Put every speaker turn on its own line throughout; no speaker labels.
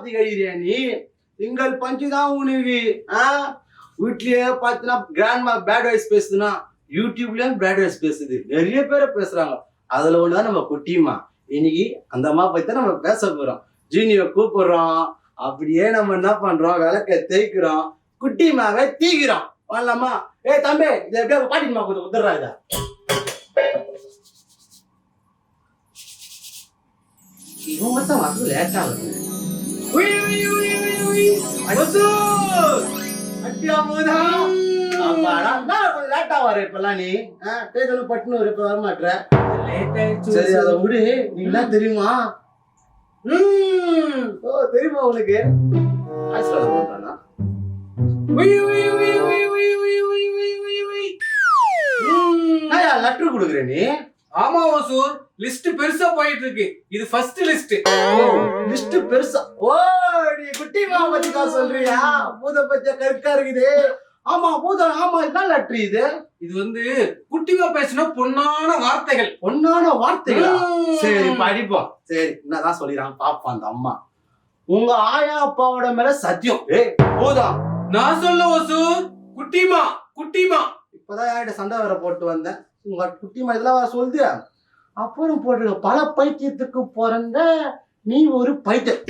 வார்த்தை கழிறியா நீ? திங்கள் பஞ்சு தான் உனக்கு. வீட்லயே பாத்தீங்கன்னா கிராண்ட்மா பேட் வாய்ஸ் பேசுதுன்னா யூடியூப்லயும் பேட் வாய்ஸ் பேசுது. நிறைய பேரை பேசுறாங்க. அதுல ஒண்ணுதான் நம்ம குட்டிமா. இன்னைக்கு அந்த அம்மா பத்தி தான் நம்ம பேச போறோம். ஜீனியை கூப்பிடுறோம். அப்படியே நம்ம என்ன பண்றோம்? விளக்க தேய்க்கிறோம், குட்டிமாவை தீக்கிறோம். வரலாமா? தம்பி, இதை எப்படியா பாட்டிமா கொஞ்சம் உத்தர்றா. இத இவன் மட்டும் வந்து லேட்டா வருது. லேட்டா வர இப்பெல்லாம் நீ பட்டுன்னு இப்ப வர மாட்டேற. சரி, அதை விடு. நீ என்ன தெரியுமா? தெரியுமா உனக்கு? லெட்டர் கொடுக்குற நீ?
ஆமா வசூல், லிஸ்ட் பெருசா போயிட்டு இருக்கு. இது ஃபர்ஸ்ட் லிஸ்ட்.
லிஸ்ட் பெருசா? ஓ, நீ குட்டிமா பத்தி தான் சொல்றியா? பூத பச்சை கருக்கா இருக்குது. ஆமா பூதம். ஆமா, இதுதான் லெட்டர். இது
வந்து குட்டிமா பேசின பொன்னான வார்த்தைகள்.
பொன்னான வார்த்தைகளா? சரி, படிப்போம். சரி, என்னதான் சொல்லிடுறாங்க பாப்போம். அந்த அம்மா உங்க ஆயா அப்பாவோட மேல சத்தியம். பூதம்
நான் சொல்ல வசூல். குட்டிமா குட்டிமா
இப்பதான் யார்கிட்ட சண்டை வேற போட்டு வந்தேன். உங்க குட்டிமா இதெல்லாம் சொல்லுது. அப்புறம் போட்டு பல பைத்தியத்துக்கு பிறந்த நீ ஒரு பைத்தியம்.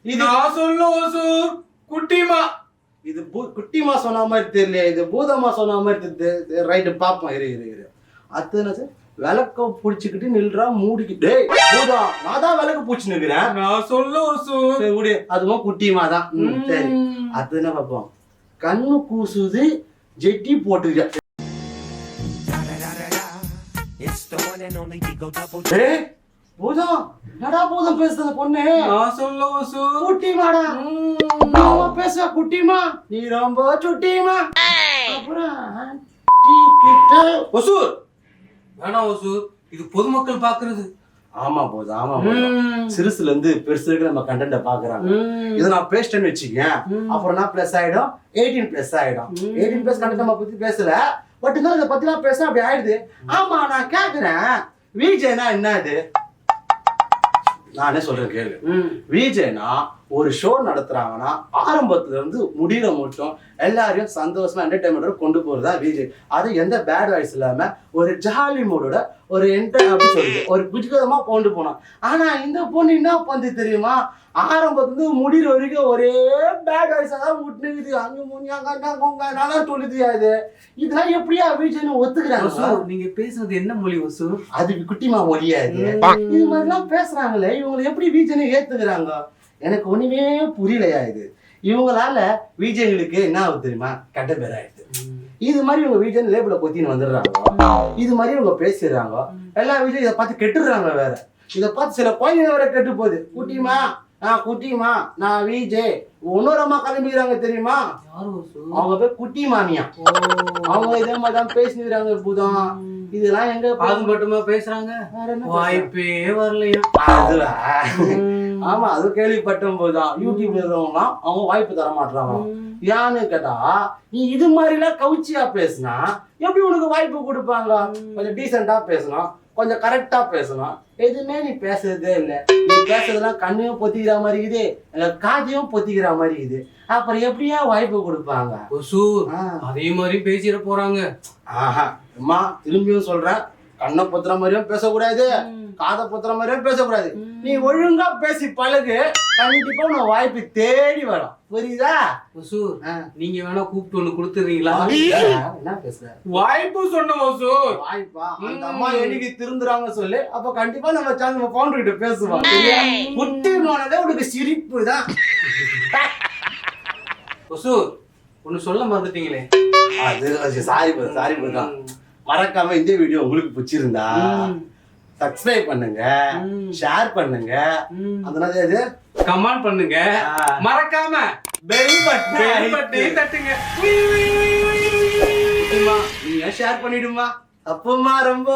இது நான் சொல்ல வசூல். குட்டிமா.
இது குட்டிமா சொன்ன மாதிரி தெரியல, இது பூதமா சொன்ன மாதிரி தெரியல. ரைட்டு, பாப்போம். இரு அத்தனை விளக்க புடிச்சுக்கிட்டு நில்றா மூடிக்கிட்டு. பூதம், நான் தான் விளக்கு பூச்சி நிக்கிறேன்.
நான் சொல்ல வசூல்.
சரி விடு, அதுவும் குட்டிமா தான். சரி, அத்தனை பார்ப்போம். கண்ணு கூசுது, ஜெட்டி போட்டுக்க. பூதம், என்னடா பூதம் பேசுற பொண்ணு?
நான் சொல்ல வசூல்.
குட்டிமாடா. பேச குட்டிமா, நீ ரொம்ப சுட்டிமா. அப்புறம்
வசூல் வேணாம் வசூல், இது பொதுமக்கள் பாக்குறது.
ஆமா போதும். ஆமா, சிறுசுல இருந்து பெருசு நம்ம கண்டென்ட பாக்குறாங்க. இதை நான் பேசிட்டேன்னு வச்சுக்கேன், அப்புறம் நான் பிளஸ் ஆயிடும், 18+ ஆயிடும். 18+ கண்டென்ட் நம்ம பத்தி பேசல, பட் இருந்தாலும் இதை பத்தி நான் பேச அப்படி ஆயிடுது. ஆமா, நான் கேக்குறேன், விஜய்னா என்னது? நானே சொல்றேன் கேளு. விஜய்னா ஒரு ஷோ நடத்துறாங்கன்னா ஆரம்பத்துல இருந்து முடியல மட்டும் எல்லாரையும் சந்தோஷமா என்டர்டைன்மெண்டோட கொண்டு போறதா விஜய். அது எந்த பேட் வாய்ஸ் இல்லாம ஒரு ஜாலி மூடோட ஒரு அப்படி சொல்லுது, ஒரு புஜ்கதமா கொண்டு போனோம். ஆனா இந்த பொண்ணு என்ன பண்ணு தெரியுமா? ஆரம்பத்துல முடிகிற வரைக்கும் ஒரே பேட் வாய்ஸா தான் விட்டுனுக்குது. அங்க முன்னாங்க சொல்லுது. அது இதெல்லாம் எப்படியா விஜய்னு ஒத்துக்கிறாங்க?
நீங்க பேசுறது என்ன மொழி வசூ?
அது குட்டிமா மொழியா? இது மாதிரிலாம் பேசுறாங்களே, இவங்களை எப்படி விஜய்னு ஏத்துக்கிறாங்க? எனக்கு ஒண்ணுமே புரியலையா? இவங்களால விஜய்களுக்கு என்ன ஆகுது தெரியுமா? கெட்ட பேர் ஆயிடுது. இது மாதிரி இவங்க விஜய் லேபிள கொத்தின்னு வந்துடுறாங்க. இது மாதிரி இவங்க பேசிடுறாங்க. எல்லா விஜய் இதை பார்த்து கெட்டுடுறாங்க. வேற இதை பார்த்து சில குழந்தைங்க வேற கெட்டு போகுது. குட்டிமா, குட்டிமா, நான் விஜய். இன்னொரு அம்மா கிளம்பிக்கிறாங்க தெரியுமா? அவங்க பேர் குட்டி மாமியா. அவங்க இதே மாதிரிதான் பேசிக்கிறாங்க. பூதம், இதெல்லாம் எங்க
பாது மட்டுமா பேசுறாங்க? வாய்ப்பே வரலையா?
அதுவா? ஆமா, அது கேள்விப்பட்டும் போதுதான். யூடியூப்ல இருக்கிறவங்கலாம் அவங்க வாய்ப்பு தர மாட்டாங்க. ஏன்னு கேட்டா, நீ இது மாதிரி எல்லாம் கவுச்சியா பேசினா எப்படி உனக்கு வாய்ப்பு கொடுப்பாங்க? கொஞ்சம் டீசெண்டா பேசணும், கொஞ்சம் கரெக்டா பேசணும். எதுவுமே நீ பேசுறதே இல்லை. நீ பேசுறதுலாம் கண்ணையும் பொத்திக்கிற மாதிரி இருக்குது, எங்க காதையும் பொத்திக்கிற மாதிரி இருக்குது. அப்புறம் எப்படியா வாய்ப்பு கொடுப்பாங்க?
அதே மாதிரி பேசிட போறாங்க.
அம்மா திரும்பியும் சொல்றேன், கண்ணை பொத்துற மாதிரியும் பேசக்கூடாது, காதை பொத்துற மாதிரியும் பேசக்கூடாது. நீ ஒழுங்கா பேசி பழகு, கண்டிப்பா உன வாய்ப்பு தேடி வரும். புரியுதா?
நீங்க வேணா கூப்பிட்டு ஒண்ணு கொடுத்துறீங்களா?
என்ன பேசுற?
வாய்ப்பு சொன்ன
வாய்ப்பா? அந்த அம்மா என்னைக்கு திருந்துறாங்க சொல்லு, அப்ப கண்டிப்பா நம்ம சேனல் ஃபவுண்டர் கிட்ட பேசுவோம். குட்டி போனதே உனக்கு சிரிப்பு தான்.
ஒண்ணு சொல்ல மறந்துட்டீங்களே.
அது சாரி தான். மறக்காம இந்த வீடியோ உங்களுக்கு பிடிச்சிருந்தா சப்ஸ்கிரைப் பண்ணுங்க, ஷேர் பண்ணுங்க, அதனால
கமெண்ட் பண்ணுங்க, மறக்காம பெல் பட்டன் தட்டுங்க.
நீங்க ஷேர் பண்ணிடுமா? அப்பமா ரொம்ப